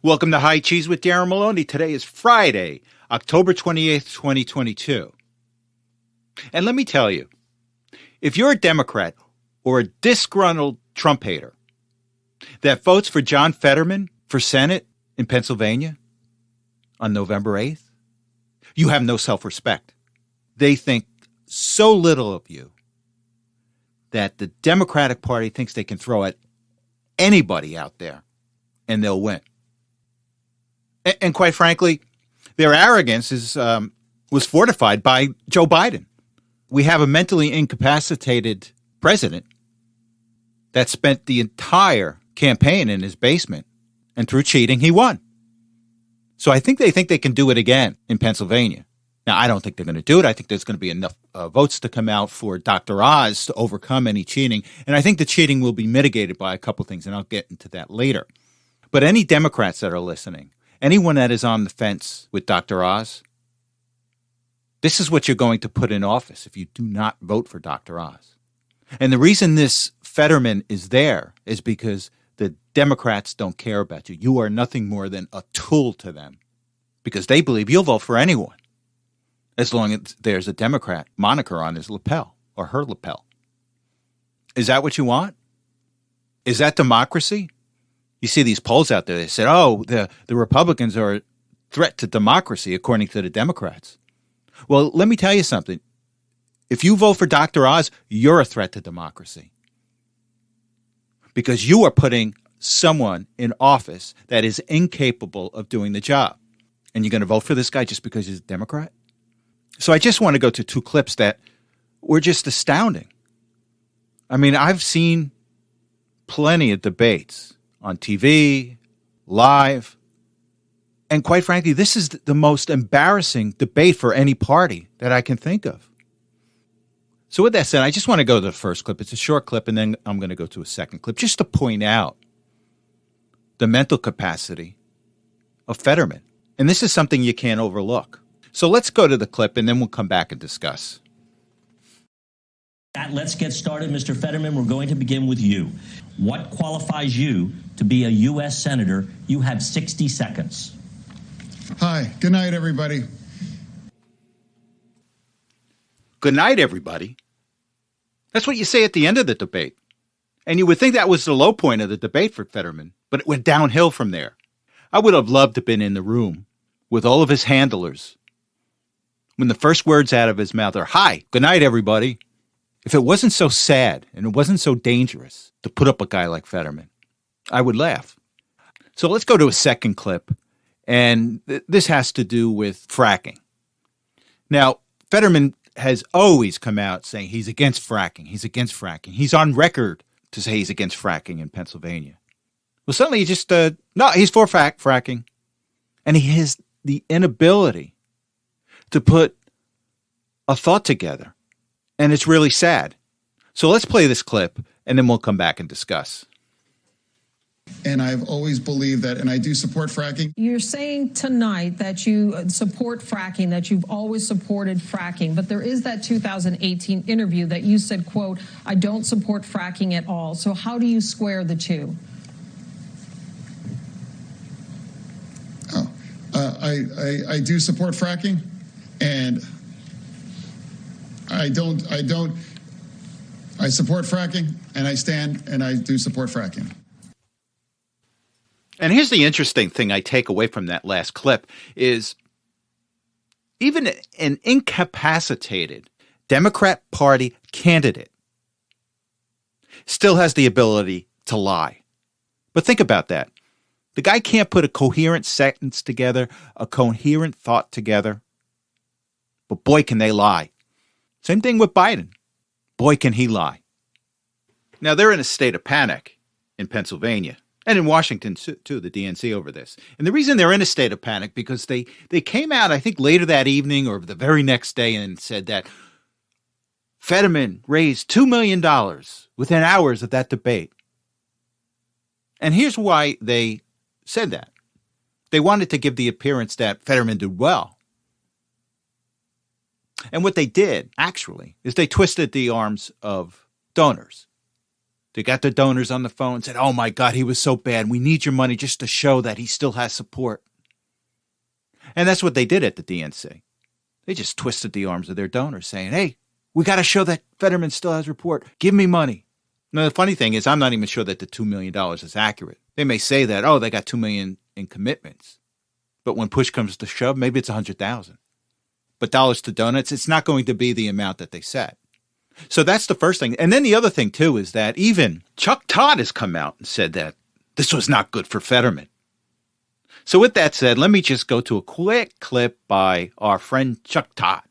Welcome to High Cheese with Darren Maloney. Today is Friday, October 28th, 2022. And let me tell you, if you're a Democrat or a disgruntled Trump hater that votes for John Fetterman for Senate in Pennsylvania on November 8th, you have no self-respect. They think so little of you that the Democratic Party thinks they can throw at anybody out there and they'll win. And quite frankly, their arrogance was fortified by Joe Biden. We have a mentally incapacitated president that spent the entire campaign in his basement, and through cheating, he won. So I think they can do it again in Pennsylvania. Now, I don't think they're going to do it. I think there's going to be enough votes to come out for Dr. Oz to overcome any cheating. And I think the cheating will be mitigated by a couple things, and I'll get into that later. But any Democrats that are listening, anyone that is on the fence with Dr. Oz, this is what you're going to put in office if you do not vote for Dr. Oz. And the reason this Fetterman is there is because the Democrats don't care about you. You are nothing more than a tool to them because they believe you'll vote for anyone as long as there's a Democrat moniker on his lapel or her lapel. Is that what you want? Is that democracy? You see these polls out there. They said, the Republicans are a threat to democracy, according to the Democrats. Well, let me tell you something. If you vote for Dr. Oz, you're a threat to democracy. Because you are putting someone in office that is incapable of doing the job. And you're going to vote for this guy just because he's a Democrat? So I just want to go to two clips that were just astounding. I mean, I've seen plenty of debates on TV, live, and quite frankly, this is the most embarrassing debate for any party that I can think of. So with that said, I just want to go to the first clip. It's a short clip, and then I'm going to go to a second clip just to point out the mental capacity of Fetterman. And this is something you can't overlook. So let's go to the clip, and then we'll come back and discuss. Let's get started, Mr. Fetterman. We're going to begin with you. What qualifies you to be a U.S. Senator? You have 60 seconds. Hi. Good night, everybody. Good night, everybody. That's what you say at the end of the debate. And you would think that was the low point of the debate for Fetterman, but it went downhill from there. I would have loved to have been in the room with all of his handlers when the first words out of his mouth are, "Hi, good night, everybody." If it wasn't so sad and it wasn't so dangerous to put up a guy like Fetterman, I would laugh. So let's go to a second clip, and this has to do with fracking. Now, Fetterman has always come out saying he's against fracking. He's against fracking. He's on record to say he's against fracking in Pennsylvania. Well, suddenly he just, no, he's for fracking. And he has the inability to put a thought together. And it's really sad. So let's play this clip, and then we'll come back and discuss. And I've always believed that, and I do support fracking. You're saying tonight that you support fracking, that you've always supported fracking, but there is that 2018 interview that you said, quote, "I don't support fracking at all." So how do you square the two? I do support fracking, and I support fracking, and I stand, and I do support fracking. And here's the interesting thing I take away from that last clip is even an incapacitated Democrat Party candidate still has the ability to lie. But think about that. The guy can't put a coherent sentence together, a coherent thought together. But boy, can they lie. Same thing with Biden. Boy, can he lie. Now, they're in a state of panic in Pennsylvania and in Washington, too, the DNC over this. And the reason they're in a state of panic because they came out, I think, later that evening or the very next day and said that Fetterman raised $2 million within hours of that debate. And here's why they said that. They wanted to give the appearance that Fetterman did well. And what they did, actually, is they twisted the arms of donors They got the donors on the phone and said, oh my God, he was so bad. We need your money just to show that he still has support. And that's what they did at the DNC. They just twisted the arms of their donors saying, hey, we got to show that Fetterman still has support. Give me money. Now, the funny thing is, I'm not even sure that the $2 million is accurate. They may say that, oh, they got $2 million in commitments. But when push comes to shove, maybe it's 100,000. But dollars to donuts, it's not going to be the amount that they said. So that's the first thing. And then the other thing, too, is that even Chuck Todd has come out and said that this was not good for Fetterman. So with that said, let me just go to a quick clip by our friend Chuck Todd.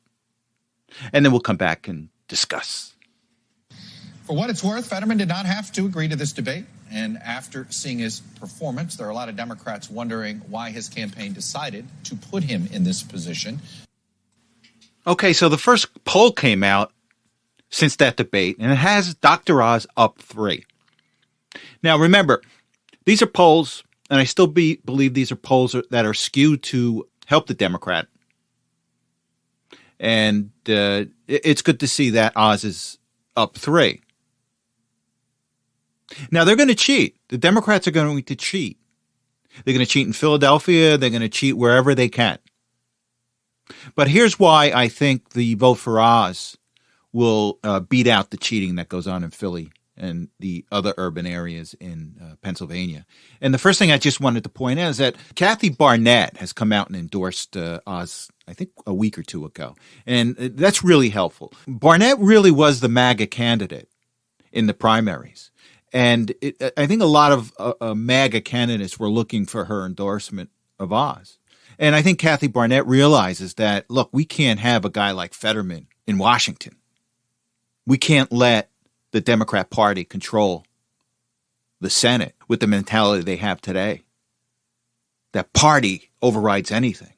And then we'll come back and discuss. For what it's worth, Fetterman did not have to agree to this debate. And after seeing his performance, there are a lot of Democrats wondering why his campaign decided to put him in this position. Okay, so the first poll came out since that debate, and it has Dr. Oz up 3. Now, remember, these are polls, and I still believe these are polls that are skewed to help the Democrat. And it's good to see that Oz is up 3. Now, they're going to cheat. The Democrats are going to cheat. They're going to cheat in Philadelphia. They're going to cheat wherever they can. But here's why I think the vote for Oz will beat out the cheating that goes on in Philly and the other urban areas in Pennsylvania. And the first thing I just wanted to point out is that Kathy Barnett has come out and endorsed Oz, I think, a week or two ago. And that's really helpful. Barnett really was the MAGA candidate in the primaries. And I think a lot of MAGA candidates were looking for her endorsement of Oz. And I think Kathy Barnett realizes that, look, we can't have a guy like Fetterman in Washington. We can't let the Democrat Party control the Senate with the mentality they have today. That party overrides anything.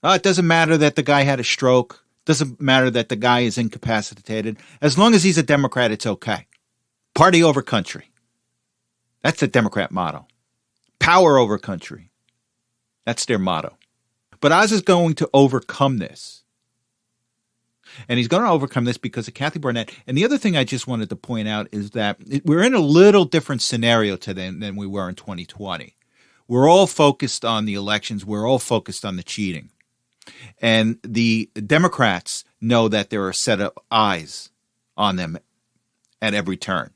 It doesn't matter that the guy had a stroke. Doesn't matter that the guy is incapacitated. As long as he's a Democrat, it's okay. Party over country. That's the Democrat motto. Power over country. That's their motto. But Oz is going to overcome this. And he's going to overcome this because of Kathy Barnett. And the other thing I just wanted to point out is that we're in a little different scenario today than we were in 2020. We're all focused on the elections. We're all focused on the cheating. And the Democrats know that there are a set of eyes on them at every turn.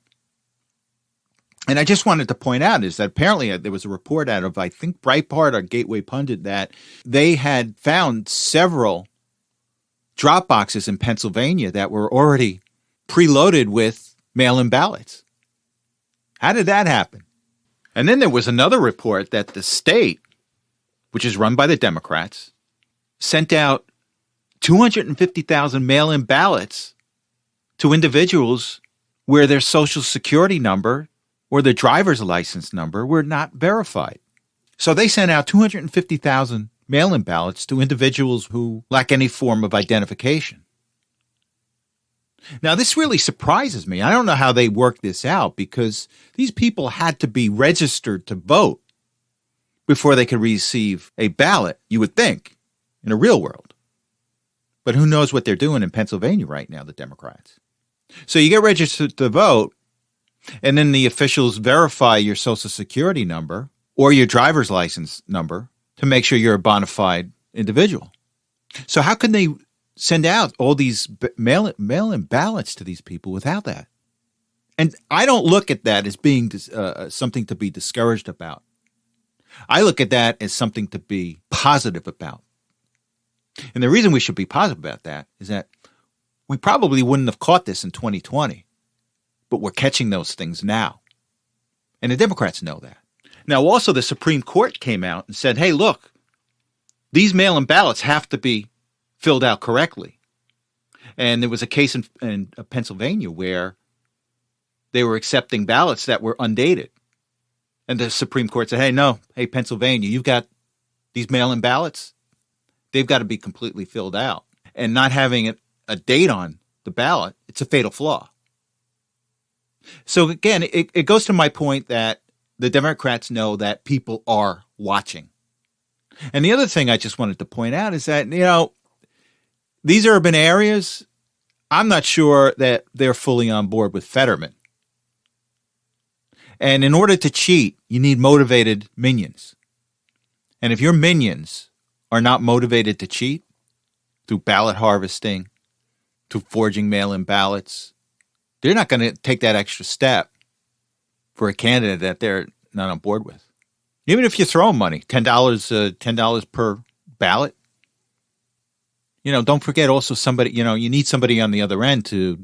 And I just wanted to point out is that apparently there was a report out of, I think, Breitbart or Gateway Pundit that they had found several drop boxes in Pennsylvania that were already preloaded with mail-in ballots. How did that happen? And then there was another report that the state, which is run by the Democrats, sent out 250,000 mail-in ballots to individuals where their social security number or their driver's license number were not verified. So they sent out 250,000 mail-in ballots to individuals who lack any form of identification. Now, this really surprises me. I don't know how they worked this out because these people had to be registered to vote before they could receive a ballot, you would think, in a real world. But who knows what they're doing in Pennsylvania right now, the Democrats. So you get registered to vote, and then the officials verify your social security number or your driver's license number to make sure you're a bona fide individual. So how can they send out all these mail-in ballots to these people without that? And I don't look at that as being something to be discouraged about. I look at that as something to be positive about. And the reason we should be positive about that is that we probably wouldn't have caught this in 2020, but we're catching those things now. And the Democrats know that. Now, also, the Supreme Court came out and said, hey, look, these mail-in ballots have to be filled out correctly. And there was a case in Pennsylvania where they were accepting ballots that were undated. And the Supreme Court said, hey, Pennsylvania, you've got these mail-in ballots. They've got to be completely filled out. And not having a date on the ballot, it's a fatal flaw. So again, it goes to my point that the Democrats know that people are watching. And the other thing I just wanted to point out is that, these urban areas, I'm not sure that they're fully on board with Fetterman. And in order to cheat, you need motivated minions. And if your minions are not motivated to cheat through ballot harvesting, through forging mail-in ballots, they're not going to take that extra step for a candidate that they're not on board with. Even if you throw money, $10 per ballot. Don't forget also somebody, you need somebody on the other end to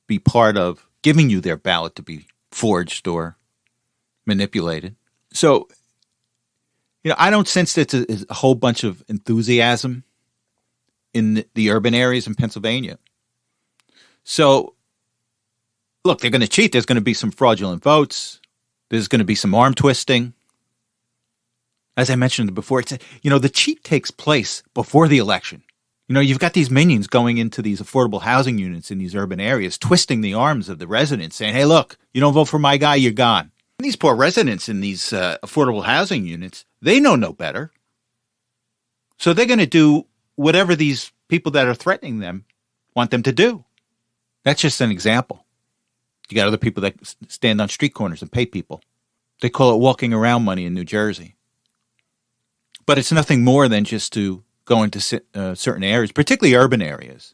be part of giving you their ballot to be forged or manipulated. So, I don't sense that there's a whole bunch of enthusiasm in the urban areas in Pennsylvania. So, look, they're going to cheat. There's going to be some fraudulent votes. There's going to be some arm twisting. As I mentioned before, the cheat takes place before the election. You've got these minions going into these affordable housing units in these urban areas, twisting the arms of the residents, saying, hey, look, you don't vote for my guy, you're gone. And these poor residents in these affordable housing units, they know no better. So they're going to do whatever these people that are threatening them want them to do. That's just an example. You got other people that stand on street corners and pay people. They call it walking around money in New Jersey. But it's nothing more than just to go into certain areas, particularly urban areas,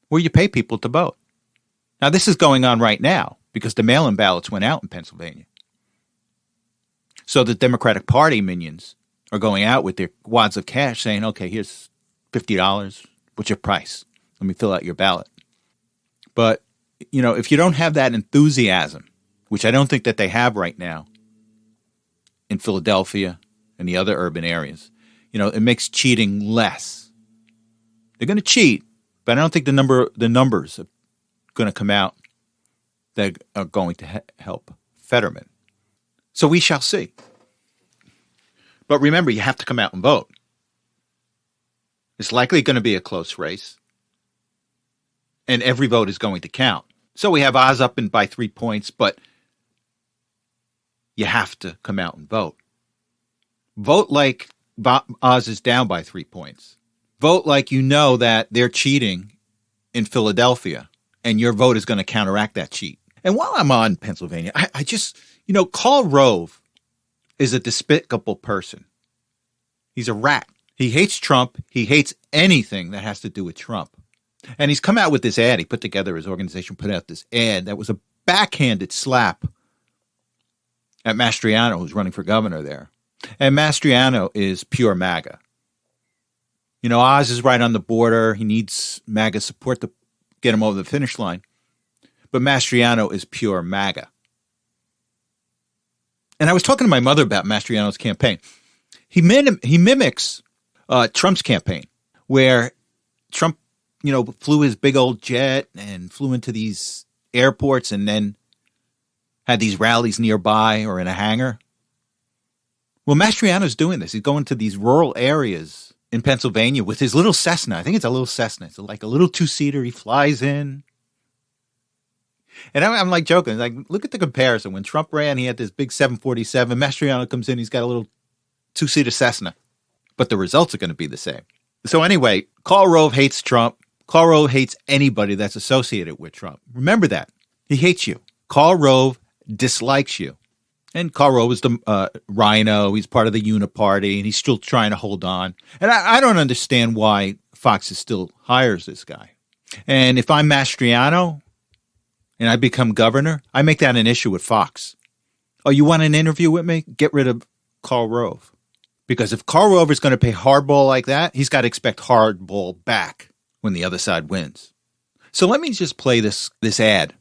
where you pay people to vote. Now, this is going on right now because the mail-in ballots went out in Pennsylvania. So the Democratic Party minions are going out with their wads of cash saying, okay, here's $50. What's your price? Let me fill out your ballot. But, if you don't have that enthusiasm, which I don't think that they have right now in Philadelphia and the other urban areas, it makes cheating less. They're going to cheat, but I don't think the numbers are going to come out that are going to help Fetterman. So we shall see. But remember, you have to come out and vote. It's likely going to be a close race, and every vote is going to count. So we have Oz up by 3 points, but you have to come out and vote. Vote like Oz is down by 3 points. Vote like that they're cheating in Philadelphia, and your vote is going to counteract that cheat. And while I'm on Pennsylvania, I just, Karl Rove is a despicable person. He's a rat. He hates Trump. He hates anything that has to do with Trump. And he's come out with this ad. He put together, his organization put out this ad that was a backhanded slap at Mastriano, who's running for governor there. And Mastriano is pure MAGA. Oz is right on the border. He needs MAGA support to get him over the finish line. But Mastriano is pure MAGA. And I was talking to my mother about Mastriano's campaign. He mimics Trump's campaign, where Trump, flew his big old jet and flew into these airports and then had these rallies nearby or in a hangar. Well, Mastriano's doing this. He's going to these rural areas in Pennsylvania with his little Cessna. I think it's a little Cessna. It's like a little two-seater. He flies in. And I'm like joking. Like, look at the comparison. When Trump ran, he had this big 747. Mastriano comes in. He's got a little two-seater Cessna. But the results are going to be the same. So anyway, Karl Rove hates Trump. Karl Rove hates anybody that's associated with Trump. Remember that. He hates you. Karl Rove dislikes you. And Karl Rove is the rhino. He's part of the Uniparty, and he's still trying to hold on. And I don't understand why Fox still hires this guy. And if I'm Mastriano and I become governor, I make that an issue with Fox. Oh, you want an interview with me? Get rid of Karl Rove. Because if Karl Rove is going to pay hardball like that, he's got to expect hardball back when the other side wins. So let me just play this ad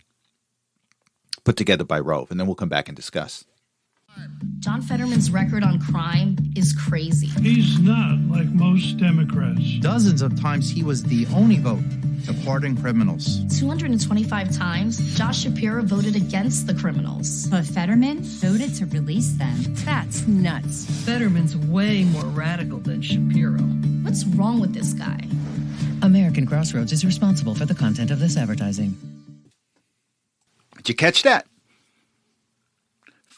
put together by Rove, and then we'll come back and discuss. John Fetterman's record on crime is crazy. He's not like most Democrats. Dozens of times he was the only vote to pardon criminals. 225 times, Josh Shapiro voted against the criminals. But Fetterman voted to release them. That's nuts. Fetterman's way more radical than Shapiro. What's wrong with this guy? American Crossroads is responsible for the content of this advertising. Did you catch that?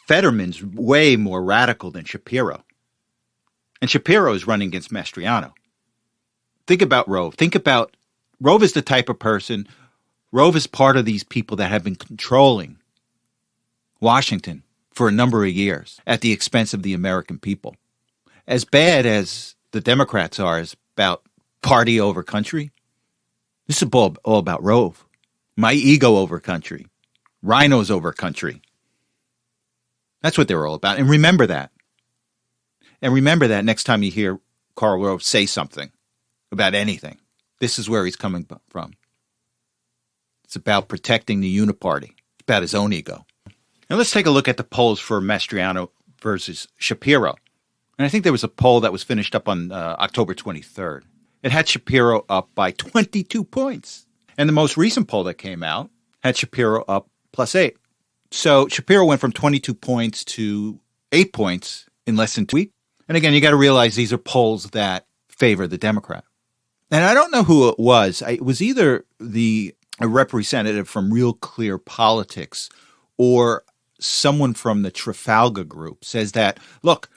Fetterman's way more radical than Shapiro. And Shapiro is running against Mastriano. Think about Rove. Rove is the type of person, Rove is part of these people that have been controlling Washington for a number of years at the expense of the American people. As bad as the Democrats are as about party over country, this is all about Rove. My ego over country. Rhinos over country. That's what they're all about. And remember that. And remember that next time you hear Karl Rove say something about anything. This is where he's coming from. It's about protecting the uniparty. It's about his own ego. Now let's take a look at the polls for Mastriano versus Shapiro. And I think there was a poll that was finished up on October 23rd. It had Shapiro up by 22 points. And the most recent poll that came out had Shapiro up +8. So Shapiro went from 22 points to 8 points in less than 2 weeks. And again, you got to realize these are polls that favor the Democrat. And I don't know who it was. It was either a representative from Real Clear Politics or someone from the Trafalgar Group says that, look,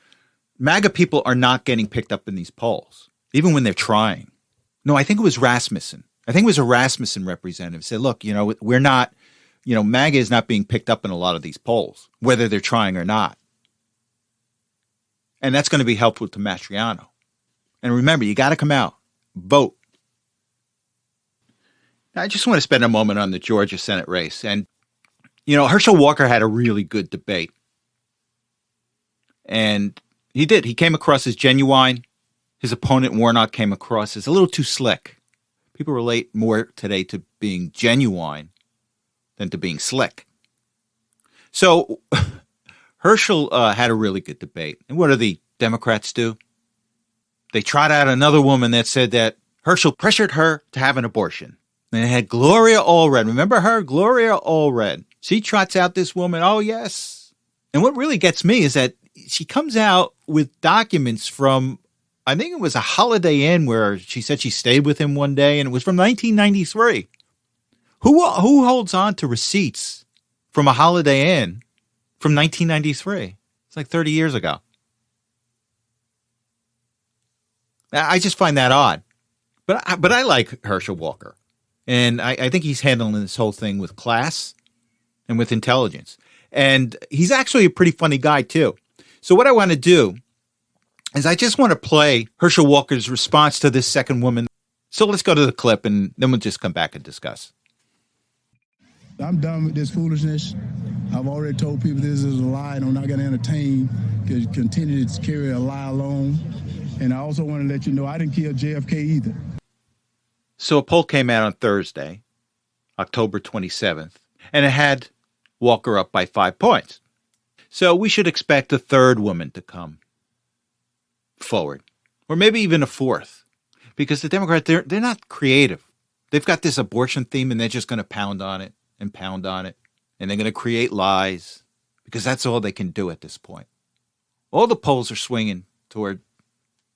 MAGA people are not getting picked up in these polls, even when they're trying. No, I think it was Rasmussen. I think it was a Rasmussen representative said, look, we're not, MAGA is not being picked up in a lot of these polls, whether they're trying or not. And that's going to be helpful to Mastriano. And remember, you got to come out, vote. Now, I just want to spend a moment on the Georgia Senate race. And, Herschel Walker had a really good debate. And he did. He came across as genuine. His opponent, Warnock, came across as a little too slick. People relate more today to being genuine than to being slick. So Herschel had a really good debate. And what do the Democrats do? They trot out another woman that said that Herschel pressured her to have an abortion. And it had Gloria Allred. Remember her? Gloria Allred. She trots out this woman. Oh, yes. And what really gets me is that she comes out with documents from, I think it was a Holiday Inn where she said she stayed with him one day, and it was from 1993. Who holds on to receipts from a Holiday Inn from 1993? It's like 30 years ago. I just find that odd. But I like Herschel Walker. And I think he's handling this whole thing with class and with intelligence. And he's actually a pretty funny guy, too. So what I want to do is I just want to play Herschel Walker's response to this second woman. So let's go to the clip, and then we'll just come back and discuss. I'm done with this foolishness. I've already told people this is a lie, and I'm not going to entertain, continue to carry a lie alone. And I also want to let you know I didn't kill JFK either. So a poll came out on Thursday, October 27th, and it had Walker up by 5 points. So we should expect a third woman to come forward, or maybe even a fourth, because the Democrats, they're not creative. They've got this abortion theme, and they're just going to pound on it, and they're going to create lies, because that's all they can do at this point. All the polls are swinging toward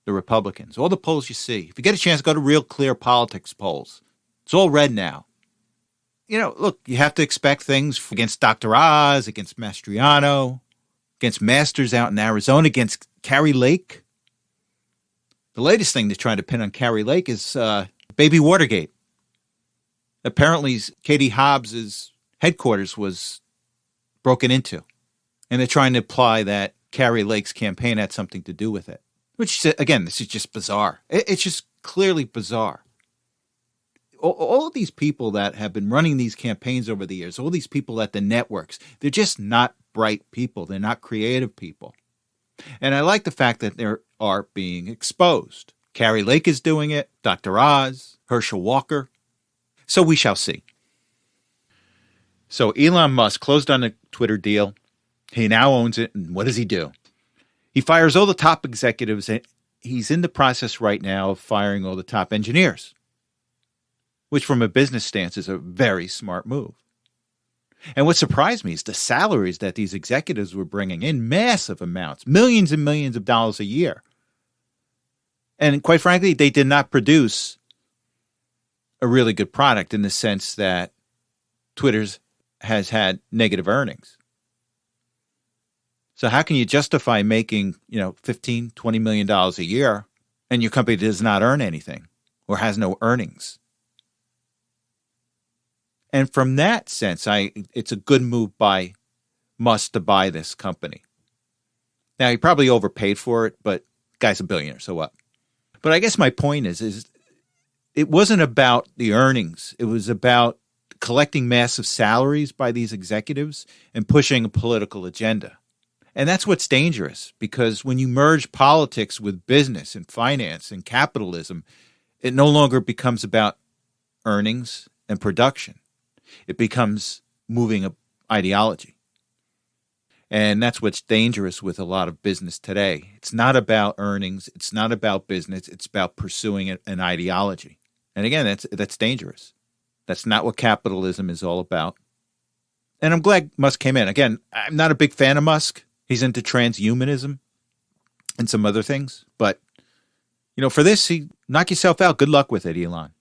the Republicans. All the polls you see. If you get a chance, go to Real Clear Politics polls. It's all red now. Look, you have to expect things against Dr. Oz, against Mastriano, against Masters out in Arizona, against Carrie Lake. The latest thing they're trying to pin on Carrie Lake is Baby Watergate. Apparently, Katie Hobbs's headquarters was broken into. And they're trying to imply that Carrie Lake's campaign had something to do with it. Which, again, this is just bizarre. It's just clearly bizarre. All of these people that have been running these campaigns over the years, all these people at the networks, they're just not bright people. They're not creative people. And I like the fact that they are being exposed. Carrie Lake is doing it, Dr. Oz, Herschel Walker. So we shall see. So Elon Musk closed on the Twitter deal. He now owns it. And what does he do? He fires all the top executives. And he's in the process right now of firing all the top engineers, which from a business stance is a very smart move. And what surprised me is the salaries that these executives were bringing in, massive amounts, millions and millions of dollars a year. And quite frankly, they did not produce a really good product in the sense that Twitter's has had negative earnings. So how can you justify making, $15, $20 million a year and your company does not earn anything or has no earnings? And from that sense, it's a good move by Musk to buy this company. Now, he probably overpaid for it, but guy's a billionaire, so what? But I guess my point is it wasn't about the earnings. It was about collecting massive salaries by these executives and pushing a political agenda. And that's what's dangerous, because when you merge politics with business and finance and capitalism, it no longer becomes about earnings and production. It becomes moving an ideology. And that's what's dangerous with a lot of business today. It's not about earnings. It's not about business. It's about pursuing an ideology. And again, that's dangerous. That's not what capitalism is all about. And I'm glad Musk came in. Again, I'm not a big fan of Musk. He's into transhumanism and some other things. But, for this, knock yourself out. Good luck with it, Elon.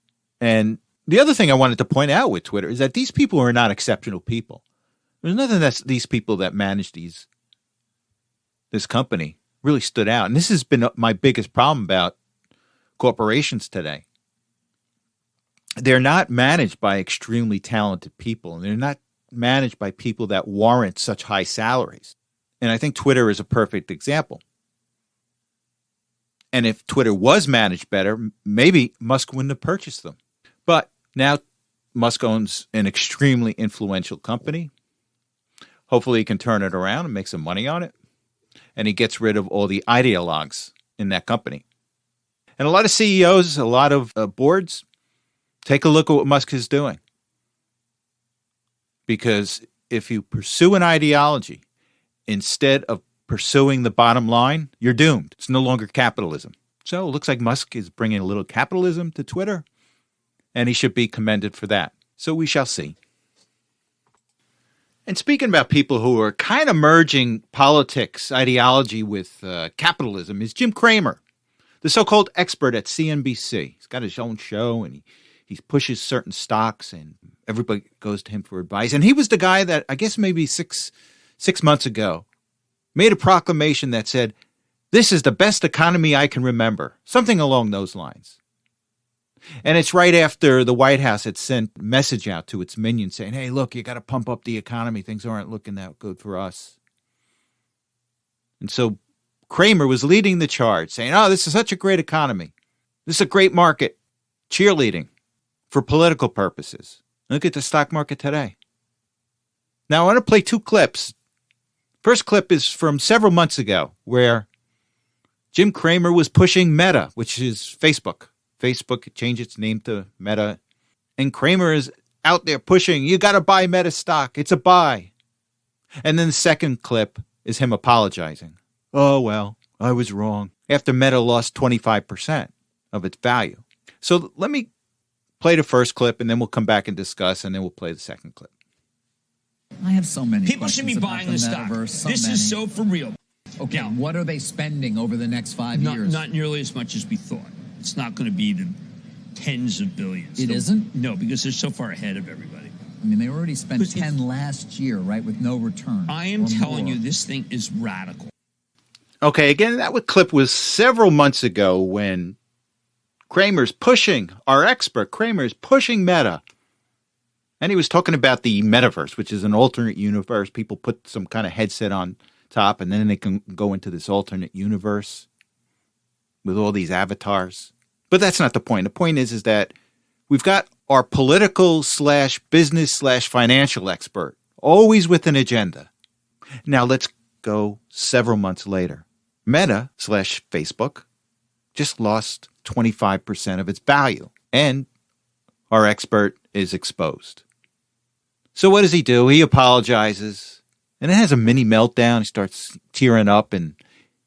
And the other thing I wanted to point out with Twitter is that these people are not exceptional people. There's nothing that these people that manage this company really stood out. And this has been my biggest problem about corporations today. They're not managed by extremely talented people, and they're not managed by people that warrant such high salaries. And I think Twitter is a perfect example. And if Twitter was managed better, maybe Musk wouldn't have purchased them. But now Musk owns an extremely influential company. Hopefully he can turn it around and make some money on it. And he gets rid of all the ideologues in that company. And a lot of CEOs, a lot of boards, take a look at what Musk is doing. Because if you pursue an ideology instead of pursuing the bottom line, you're doomed. It's no longer capitalism. So it looks like Musk is bringing a little capitalism to Twitter, and he should be commended for that. So we shall see. And speaking about people who are kind of merging politics, ideology with capitalism is Jim Cramer, the so-called expert at CNBC. He's got his own show, and he pushes certain stocks, and everybody goes to him for advice. And he was the guy that, I guess maybe six months ago, made a proclamation that said, "This is the best economy I can remember." Something along those lines. And it's right after the White House had sent a message out to its minions saying, "Hey, look, you got to pump up the economy. Things aren't looking that good for us." And so Cramer was leading the charge, saying, "Oh, this is such a great economy. This is a great market." Cheerleading for political purposes. Look at the stock market today. Now, I want to play two clips. First clip is from several months ago, where Jim Cramer was pushing Meta, which is Facebook. Facebook changed its name to Meta. And Cramer is out there pushing, "You got to buy Meta stock. It's a buy." And then the second clip is him apologizing. "Oh, well, I was wrong." After Meta lost 25% of its value. So let me play the first clip, and then we'll come back and discuss, and then we'll play the second clip. I have so many people should be buying this stock. This is so for real. Okay, now, what are they spending over the next 5 years? Not nearly as much as we thought. It's not going to be the tens of billions. It isn't? No, because they're so far ahead of everybody. I mean, they already spent 10 last year, right, with no return. I am telling you, this thing is radical. Okay, again, that clip was several months ago when Cramer's pushing, our expert, Cramer's pushing Meta. And he was talking about the metaverse, which is an alternate universe. People put some kind of headset on top, and then they can go into this alternate universe with all these avatars. But that's not the point. The point is that we've got our political / business / financial expert, always with an agenda. Now let's go several months later. Meta / Facebook just lost 25% of its value, and our expert is exposed. So what does he do? He apologizes, and then has a mini meltdown. He starts tearing up, and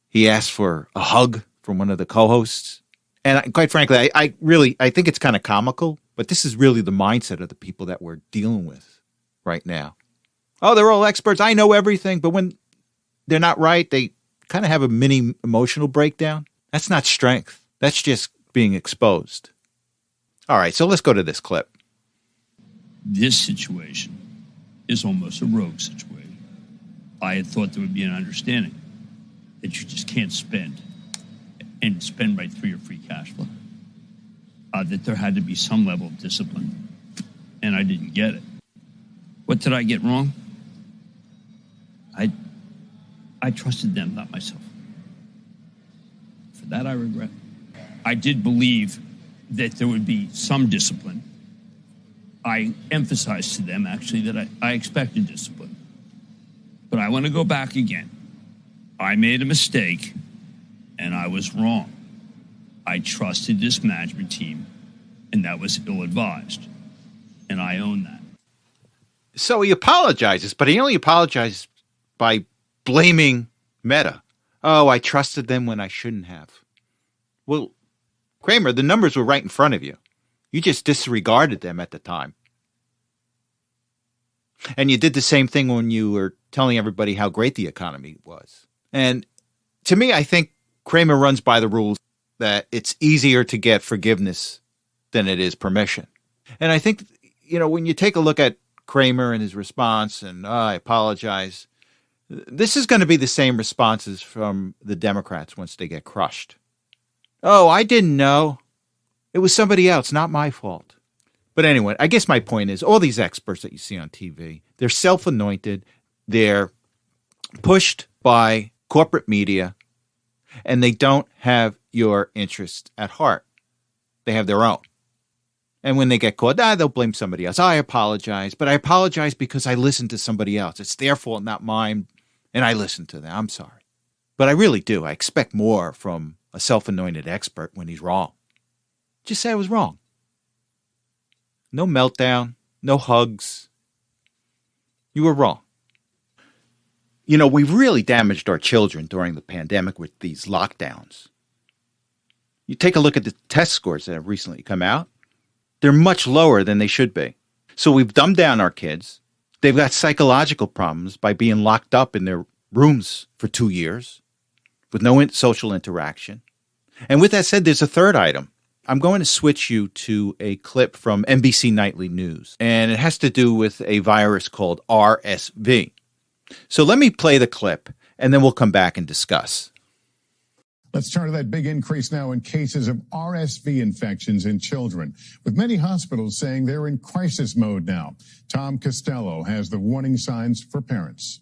he asks for a hug from one of the co-hosts. And quite frankly, I think it's kind of comical, but this is really the mindset of the people that we're dealing with right now. Oh, they're all experts. I know everything. But when they're not right, they kind of have a mini emotional breakdown. That's not strength. That's just being exposed. All right, so let's go to this clip. This situation is almost a rogue situation. I had thought there would be an understanding that you just can't spend and spend right through your free cash flow. That there had to be some level of discipline, and I didn't get it. What did I get wrong? I trusted them, not myself. For that, I regret. I did believe that there would be some discipline. I emphasized to them, actually, that I expected discipline. But I want to go back again. I made a mistake, and I was wrong. I trusted this management team, and that was ill-advised. And I own that. So he apologizes, but he only apologizes by blaming Meta. Oh, I trusted them when I shouldn't have. Well, Kramer, the numbers were right in front of you. You just disregarded them at the time. And you did the same thing when you were telling everybody how great the economy was. And to me, I think Kramer runs by the rules that it's easier to get forgiveness than it is permission. And I think, when you take a look at Kramer and his response and I apologize, this is going to be the same responses from the Democrats once they get crushed. Oh, I didn't know. It was somebody else, not my fault. But anyway, I guess my point is all these experts that you see on TV, they're self-anointed, they're pushed by corporate media, and they don't have your interest at heart. They have their own. And when they get caught, they'll blame somebody else. I apologize, but I apologize because I listened to somebody else. It's their fault, not mine, and I listened to them. I'm sorry. But I really do. I expect more from a self-anointed expert when he's wrong. Just say I was wrong. No meltdown, no hugs. You were wrong. We've really damaged our children during the pandemic with these lockdowns. You take a look at the test scores that have recently come out. They're much lower than they should be. So we've dumbed down our kids. They've got psychological problems by being locked up in their rooms for 2 years with no social interaction. And with that said, there's a third item. I'm going to switch you to a clip from NBC Nightly News, and it has to do with a virus called RSV. So let me play the clip, and then we'll come back and discuss. Let's turn to that big increase now in cases of RSV infections in children, with many hospitals saying they're in crisis mode now. Tom Costello has the warning signs for parents.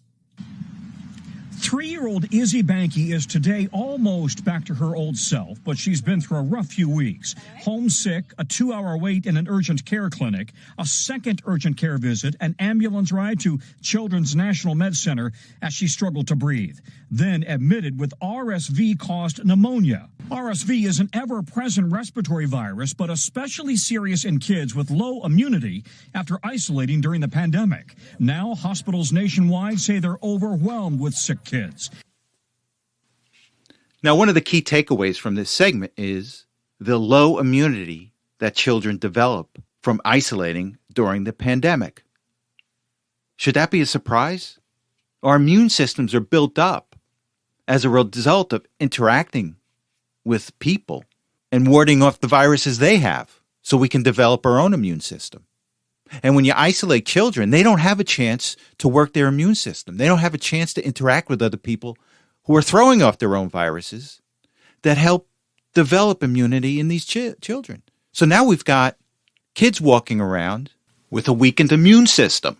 3-year-old Izzy Banky is today almost back to her old self, but she's been through a rough few weeks. Homesick, a 2-hour wait in an urgent care clinic, a second urgent care visit, an ambulance ride to Children's National Med Center as she struggled to breathe. Then admitted with RSV-caused pneumonia. RSV is an ever-present respiratory virus, but especially serious in kids with low immunity after isolating during the pandemic. Now, hospitals nationwide say they're overwhelmed with sick kids. Now, one of the key takeaways from this segment is the low immunity that children develop from isolating during the pandemic. Should that be a surprise? Our immune systems are built up as a result of interacting with people and warding off the viruses they have so we can develop our own immune system. And when you isolate children, they don't have a chance to work their immune system. They don't have a chance to interact with other people who are throwing off their own viruses that help develop immunity in these children. So now we've got kids walking around with a weakened immune system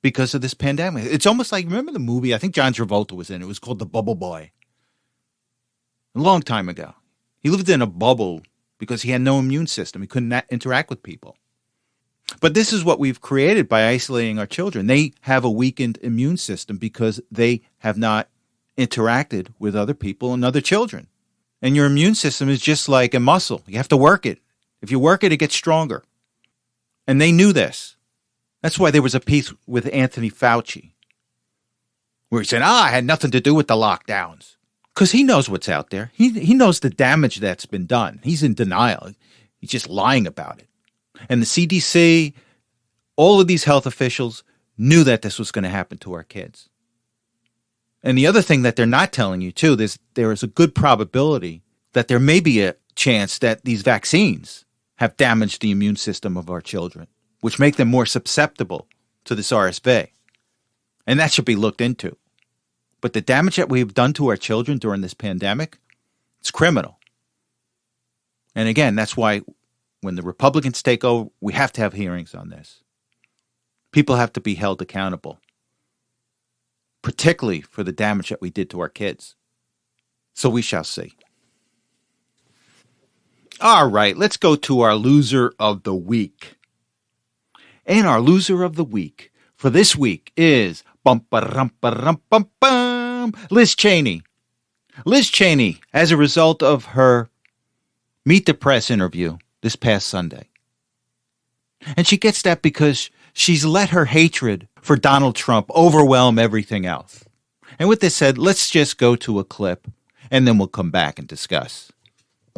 because of this pandemic. It's almost like, remember the movie? I think John Travolta was in it. It was called The Bubble Boy. A long time ago. He lived in a bubble because he had no immune system. He couldn't interact with people. But this is what we've created by isolating our children. They have a weakened immune system because they have not interacted with other people and other children. And your immune system is just like a muscle. You have to work it. If you work it, it gets stronger. And they knew this. That's why there was a piece with Anthony Fauci where he said, I had nothing to do with the lockdowns. Because he knows what's out there. He knows the damage that's been done. He's in denial. He's just lying about it. And the CDC, all of these health officials knew that this was going to happen to our kids. And the other thing that they're not telling you, too, there is a good probability that there may be a chance that these vaccines have damaged the immune system of our children, which make them more susceptible to this RSV. And that should be looked into. But the damage that we've done to our children during this pandemic, it's criminal. And again, that's why when the Republicans take over, we have to have hearings on this. People have to be held accountable. particularly for the damage that we did to our kids. So we shall see. All right, let's go to our loser of the week. And our loser of the week for this week is Liz Cheney. Liz Cheney, as a result of her Meet the Press interview this past Sunday. And she gets that because she's let her hatred for Donald Trump overwhelm everything else. And with this said, let's just go to a clip and then we'll come back and discuss.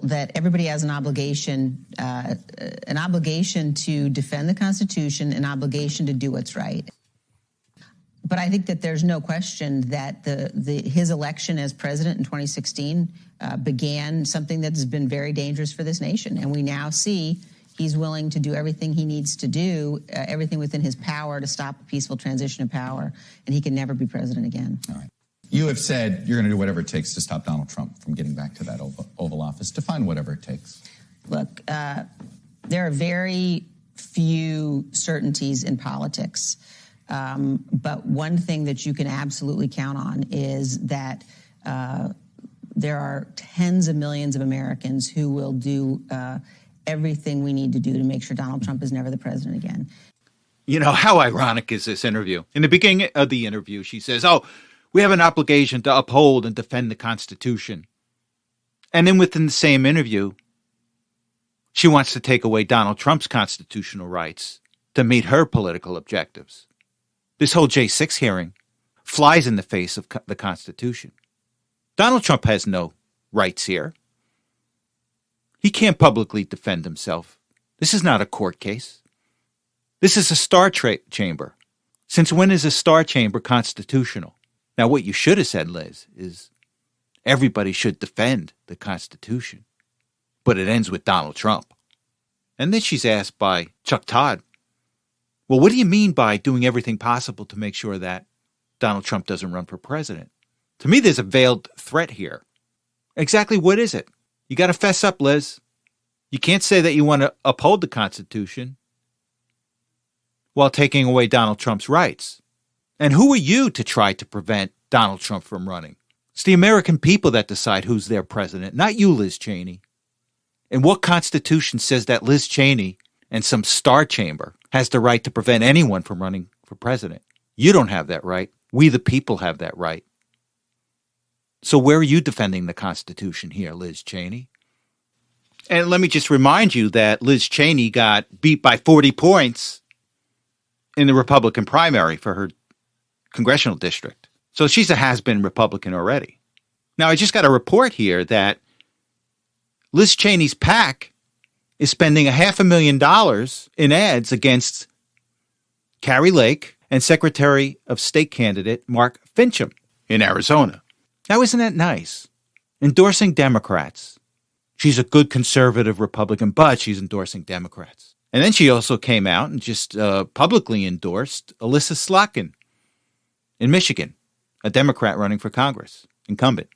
That everybody has an obligation to defend the Constitution, an obligation to do what's right. But I think that there's no question that his election as president in 2016 began something that has been very dangerous for this nation. And we now see he's willing to do everything he needs to do, everything within his power to stop a peaceful transition of power. And he can never be president again. All right. You have said you're going to do whatever it takes to stop Donald Trump from getting back to that Oval Office. Define whatever it takes. Look, there are very few certainties in politics. But one thing that you can absolutely count on is that there are tens of millions of Americans who will do everything we need to do to make sure Donald Trump is never the president again. You know, how ironic is this interview? In the beginning of the interview, she says, we have an obligation to uphold and defend the Constitution. And then within the same interview, she wants to take away Donald Trump's constitutional rights to meet her political objectives. This whole J6 hearing flies in the face of the Constitution. Donald Trump has no rights here. He can't publicly defend himself. This is not a court case. This is a star chamber. Since when is a star chamber constitutional? Now, what you should have said, Liz, is everybody should defend the Constitution. But it ends with Donald Trump. And then she's asked by Chuck Todd, well, what do you mean by doing everything possible to make sure that Donald Trump doesn't run for president? To me, there's a veiled threat here. Exactly what is it? You got to fess up, Liz. You can't say that you want to uphold the Constitution while taking away Donald Trump's rights. And who are you to try to prevent Donald Trump from running? It's the American people that decide who's their president, not you, Liz Cheney. And what Constitution says that Liz Cheney and some star chamber has the right to prevent anyone from running for president? You don't have that right. We, the people, have that right. So where are you defending the Constitution here, Liz Cheney? And let me just remind you that Liz Cheney got beat by 40 points in the Republican primary for her congressional district. So she's a has-been Republican already. Now, I just got a report here that Liz Cheney's PAC is spending $500,000 in ads against Kari Lake and Secretary of State candidate Mark Finchem in Arizona. Now, isn't that nice? Endorsing Democrats. She's a good conservative Republican, but she's endorsing Democrats. And then she also came out and just publicly endorsed Alyssa Slotkin in Michigan, a Democrat running for Congress, incumbent.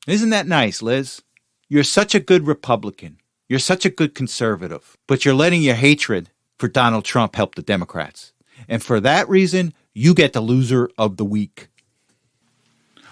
Isn't that nice, Liz? You're such a good Republican. You're such a good conservative, but you're letting your hatred for Donald Trump help the Democrats. And for that reason, you get the loser of the week.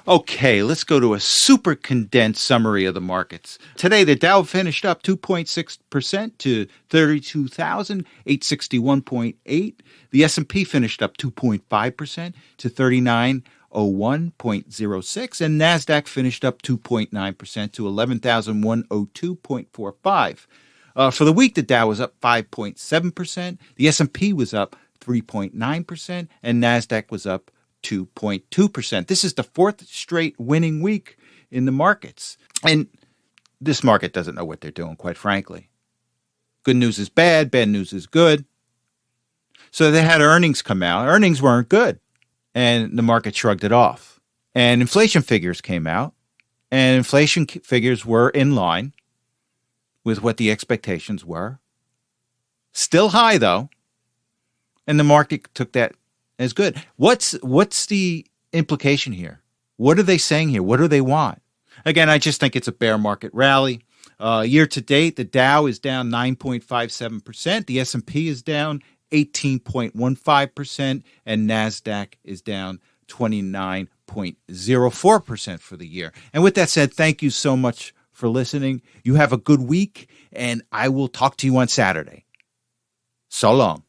Okay, let's go to a super condensed summary of the markets. Today, the Dow finished up 2.6% to 32,861.8. The S&P finished up 2.5% to 3901.06. And NASDAQ finished up 2.9% to 11,102.45. For the week, the Dow was up 5.7%. The S&P was up 3.9%. And NASDAQ was up 2.2%. This is the fourth straight winning week in the markets. And this market doesn't know what they're doing, quite frankly. Good news is bad, bad news is good. So they had earnings come out. Earnings weren't good. And the market shrugged it off. And inflation figures came out. And inflation figures were in line with what the expectations were. Still high, though. And the market took that as good. What's the implication here? What are they saying here? What do they want? Again, I just think it's a bear market rally. Year to date, the Dow is down 9.57%. The S&P is down 18.15%. And NASDAQ is down 29.04% for the year. And with that said, thank you so much for listening. You have a good week, and I will talk to you on Saturday. So long.